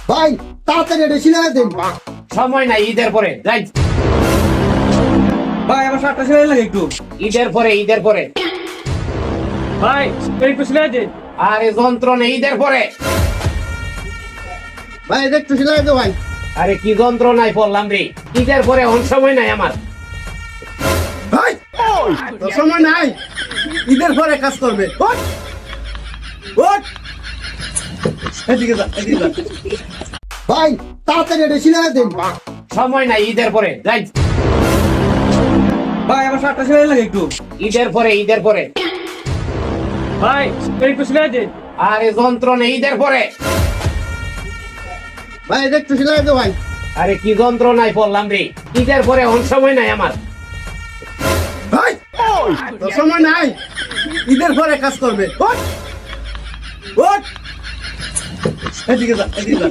ভাই তাড়াতাড়ি এটা সিলাই দেন। সময় নাই, ঈদের পরে যাই। ভাই আমার শার্টটা সেলাই লাগে একটু। ঈদের পরে, ঈদের পরে। ভাই একটু সেলাই দে। আরে যন্ত্রণা, ঈদের পরে। ভাই এটা একটু সিলাই দে ভাই। আরে কি যন্ত্রণায় পড়লাম রে, ঈদের পরে অন সময় নাই আমার। ভাই তোর সময় নাই, ঈদের পরে কাজ করবে। ওঠ ওঠ, এদিকে যা, এদিকে যা। ভাই তাড়াতাড়ি এটা সিলাই দেন। সময় নাই, ঈদের পরে যাই। ভাই আমার শার্টটা সেলাই লাগে একটু। ঈদের পরে, ঈদের পরে। ভাই একটু সেলাই দে। আরে যন্ত্রণা, ঈদের পরে। ভাই এটা একটু সিলাই দে ভাই। আরে কি যন্ত্রণায় পড়লাম রে, ঈদের পরে অন সময় নাই আমার। ভাই তোর সময় নাই, ঈদের পরে কাজ করবে। ওঠ ওঠ, এদিকে যা, এদিকে যা।